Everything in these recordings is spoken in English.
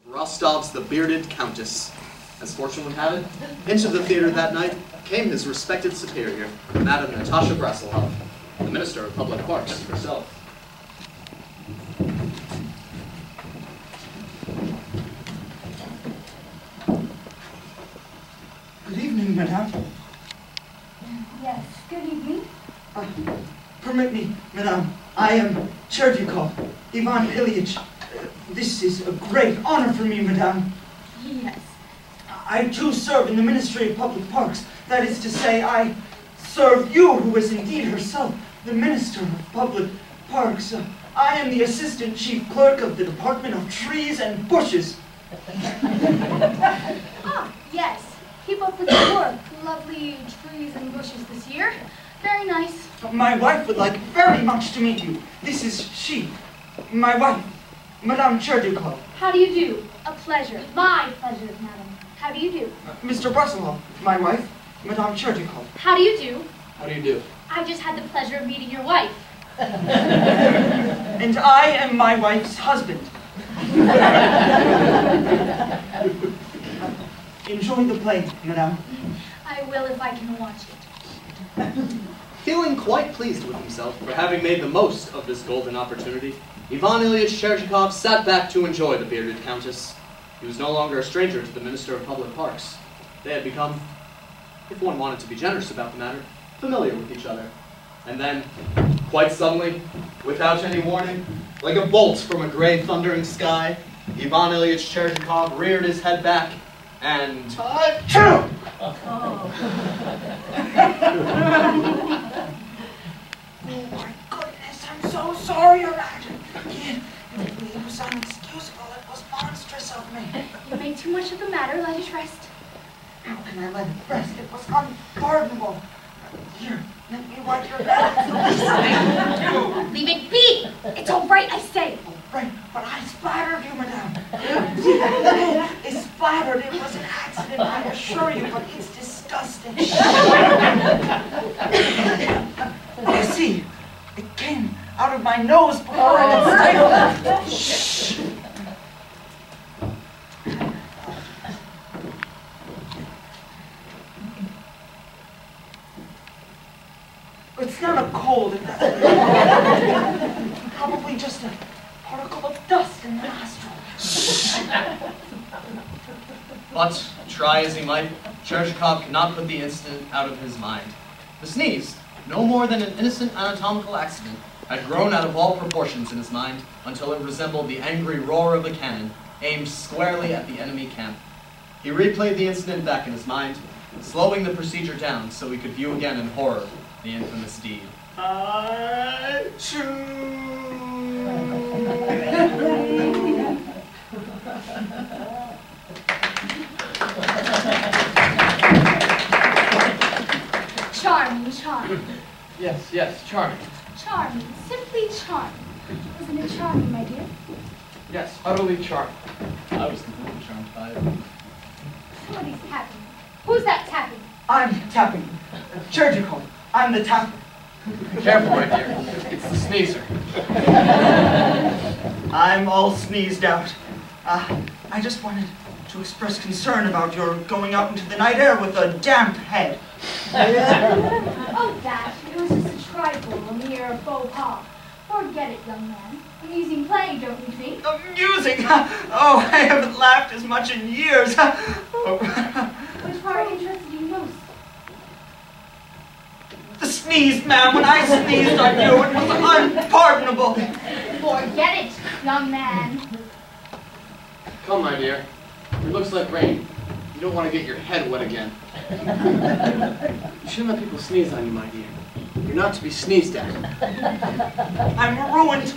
Rostov's The Bearded Countess. As fortune would have it, into the theater that night came his respected superior, Madame Natasha Brassilhoff, the Minister of Public Parks herself. Good evening, Madame. Yes, good evening. Permit me, Madame. I am Cherdyukov, Ivan Ilyich. This is a great honor for me, Madame. Yes. I too serve in the Ministry of Public Parks. That is to say, I serve you, who is indeed herself the Minister of Public Parks. I am the Assistant Chief Clerk of the Department of Trees and Bushes. Ah, yes. Keep up with your work. Lovely trees and bushes this year. Very nice. My wife would like very much to meet you. This is she, my wife, Madame Cherdyukov. How do you do? A pleasure. My pleasure, madam. How do you do? Mr. Brassilhoff, my wife, Madame Cherdyukov. How do you do? How do you do? I just had the pleasure of meeting your wife. And I am my wife's husband. Enjoy the play, Madame. I will if I can watch it. Feeling quite pleased with himself for having made the most of this golden opportunity, Ivan Ilyich Cherdyukov sat back to enjoy the Bearded Countess. He was no longer a stranger to the Minister of Public Parks. They had become, if one wanted to be generous about the matter, familiar with each other. And then, quite suddenly, without any warning, like a bolt from a gray thundering sky, Ivan Ilyich Cherdyukov reared his head back and... Achoo! Oh. Oh my goodness, I'm so sorry, Your Majesty. It was unexcusable. It was monstrous of me. You made too much of the matter. Let it rest. How can I let it rest? It was unpardonable. Here, let me wipe your back. Leave it be. It's all right, I say. All right, but I splattered you, Madame. It splattered. It was an accident, I assure you, but it's disgusting. You see, it came out of my nose before I could stifle it. Shh. It's not a cold. Probably just a particle of dust in the nostril. But, try as he might, Cherdyukov could not put the incident out of his mind. The sneeze, no more than an innocent anatomical accident, had grown out of all proportions in his mind until it resembled the angry roar of a cannon aimed squarely at the enemy camp. He replayed the incident back in his mind, slowing the procedure down so he could view again in horror the infamous deed. Charming, charming. Yes, charming. Charming, simply charming. Isn't it charming, my dear? Yes, utterly charming. I was completely charmed by it. Somebody's tapping. Who's that tapping? I'm tapping. Cherdyukov, I'm the tapper. Careful, my dear. It's the sneezer. I'm all sneezed out. I just wanted to express concern about your going out into the night air with a damp head. Oh, that. It was just a trifle, a mere faux pas. Forget it, young man. Amusing play, don't you think? Amusing? Oh, I haven't laughed as much in years. Which part interested you most? The sneeze, ma'am. When I sneezed on you, it was unpardonable. Forget it, young man. Come, my dear. It looks like rain. You don't want to get your head wet again. You shouldn't let people sneeze on you, my dear. You're not to be sneezed at. I'm ruined.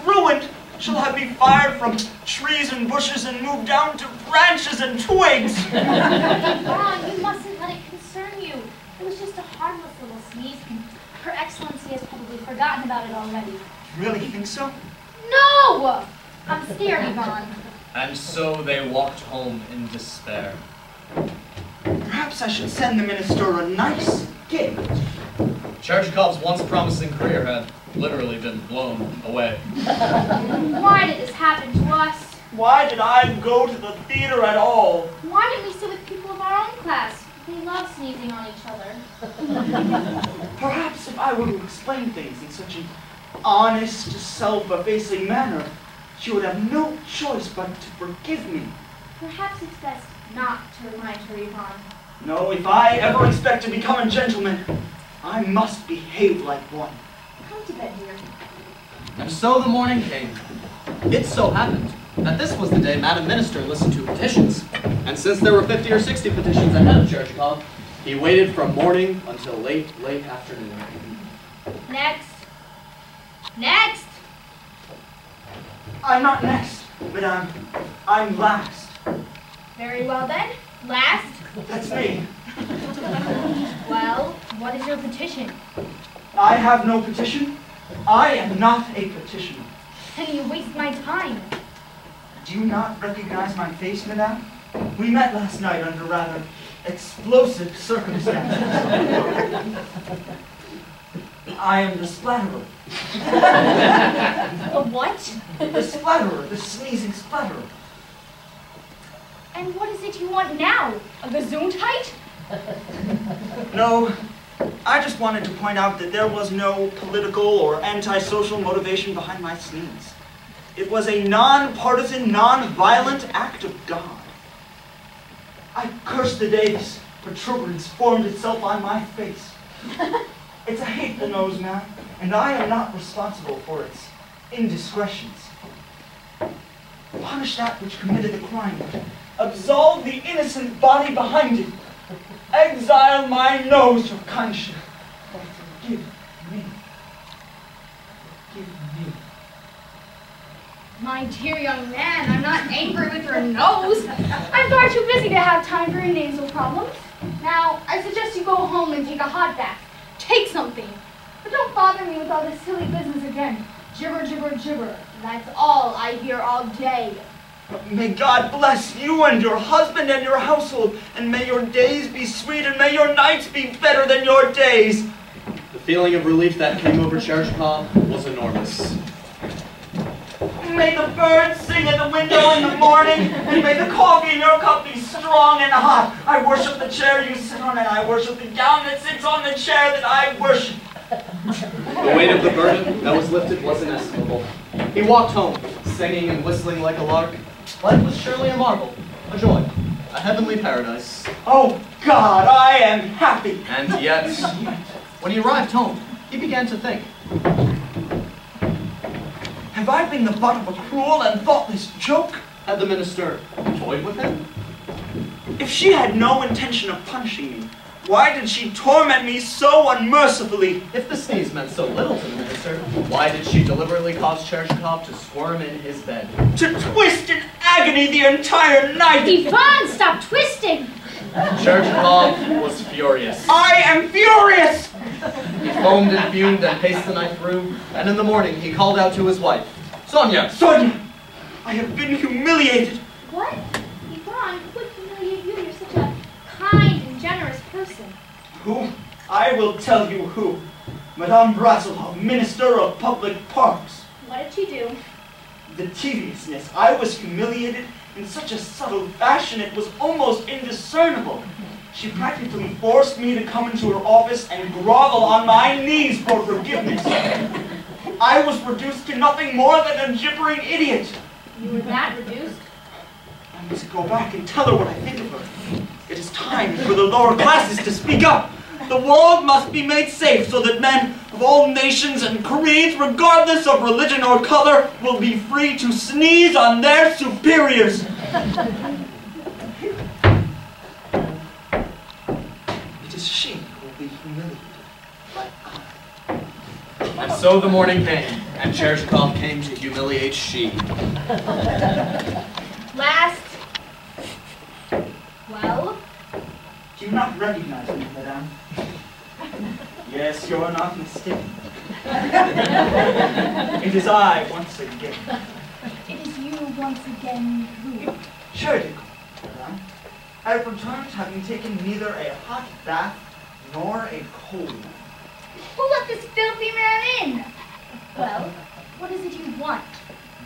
Ruined. She'll have me fired from trees and bushes and moved down to branches and twigs. Ron, you mustn't let it concern you. It was just a harmless little sneeze, and Her Excellency has probably forgotten about it already. You really think so? No! I'm scared, Ivan. And so they walked home in despair. Perhaps I should send the minister a nice gift. Cherdyukov's once promising career had literally been blown away. Why did this happen to us? Why did I go to the theater at all? Why didn't we sit with people of our own class? We love sneezing on each other. Perhaps if I were to explain things in such an honest, self-effacing manner, she would have no choice but to forgive me. Perhaps it's best not to remind her, Yvonne. No, if I ever expect to become a gentleman, I must behave like one. Come to bed, dear. And so the morning came. It so happened that this was the day Madam Minister listened to petitions. And since there were 50 or 60 petitions ahead of Cherchikov, he waited from morning until late afternoon. Next. Next! I'm not next, madame. I'm last. Very well then. Last. That's me. Well, what is your petition? I have no petition. I am not a petitioner. Then you waste my time. Do you not recognize my face, madame? We met last night under rather explosive circumstances. I am the splatterer. The what? The splatterer, the sneezing splatterer. And what is it you want now? A gesundheit? No, I just wanted to point out that there was no political or antisocial motivation behind my sneeze. It was a non-partisan, non-violent act of God. I curse the day this protuberance formed itself on my face. It's a hateful nose, ma'am, and I am not responsible for its indiscretions. Punish that which committed the crime. Absolve the innocent body behind it. Exile my nose from conscience. But forgive me. Forgive me. My dear young man, I'm not angry with your nose. I'm far too busy to have time for your nasal problems. Now, I suggest you go home and take a hot bath. Take something. But don't bother me with all this silly business again. Gibber, gibber, gibber. That's all I hear all day. May God bless you and your husband and your household, and may your days be sweet, and may your nights be better than your days. The feeling of relief that came over Cherchikov was enormous. May the birds sing at the window in the morning, and may the coffee in your cup be strong and hot. I worship the chair you sit on, and I worship the gown that sits on the chair that I worship. The weight of the burden that was lifted was inestimable. He walked home, singing and whistling like a lark. Life was surely a marvel, a joy, a heavenly paradise. Oh God, I am happy. And yet, when he arrived home, he began to think. Have I been the butt of a cruel and thoughtless joke? Had the minister toyed with him? If she had no intention of punishing me, why did she torment me so unmercifully? If the sneeze meant so little to the minister, why did she deliberately cause Cherchikov to squirm in his bed? To twist in agony the entire night! Yvonne, stop twisting! Cherchikov was furious. I am furious! He foamed and fumed and paced the night through, and in the morning he called out to his wife, Sonia! Sonia! I have been humiliated! What? Yvonne, who would humiliate you? You're such a kind and generous person. Who? I will tell you who. Madame Brasilov, Minister of Public Parks. What did she do? The tediousness. I was humiliated in such a subtle fashion it was almost indiscernible. She practically forced me to come into her office and grovel on my knees for forgiveness. I was reduced to nothing more than a gibbering idiot. You were that reduced? I must go back and tell her what I think of her. It is time for the lower classes to speak up. The world must be made safe so that men of all nations and creeds, regardless of religion or color, will be free to sneeze on their superiors. It is she who will be humiliated, like I. And so the morning came, and Cherchikov came to humiliate she. Last. Well? Do you not recognize me, madame? Yes, you're not mistaken. It is I once again. It is you once again who? Cherchikov, madame. I have returned having taken neither a hot bath nor a cold one. Who let this filthy man in? Well, what is it you want?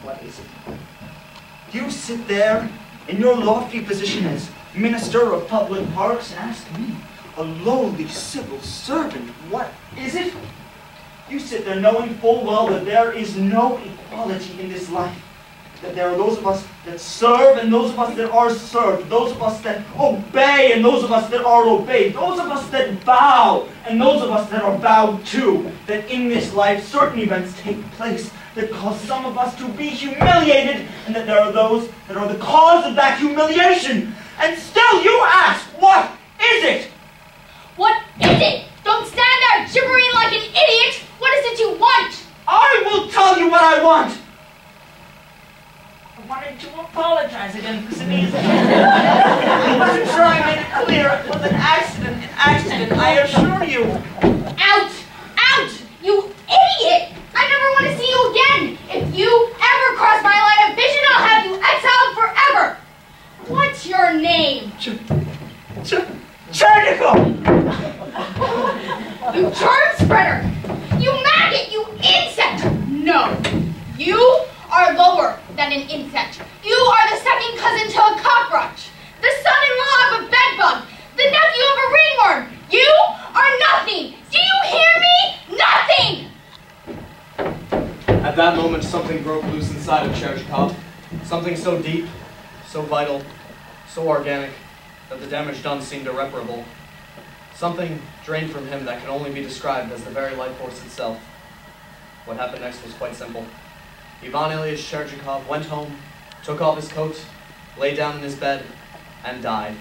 What is it? You sit there in your lofty position as Minister of Public Parks and ask me, a lowly civil servant, what is it? You sit there knowing full well that there is no equality in this life. That there are those of us that serve and those of us that are served. Those of us that obey and those of us that are obeyed. Those of us that bow and those of us that are bowed to. That in this life certain events take place that cause some of us to be humiliated, and that there are those that are the cause of that humiliation. And still you ask, what is it? What is it? Don't stand there gibbering like an idiot. What is it you want? I will tell you what I want. I wanted to apologize again for Sneeze. I wasn't sure I made it clear. It was an accident, I assure you. Out! Out! You idiot! I never want to see you again. If you ever cross my line of vision, I'll have you exiled forever. What's your name? Chernikov! You germ spreader! You maggot! You insect! No, you are lower than an insect. You are the second cousin to a cockroach, the son-in-law of a bedbug, the nephew of a ringworm. You are nothing. Do you hear me? Nothing! At that moment, something broke loose inside of Cherchikov. Something so deep, so vital, so organic, that the damage done seemed irreparable. Something drained from him that could only be described as the very life force itself. What happened next was quite simple. Ivan Ilyich Cherchikov went home, took off his coat, lay down in his bed, and died.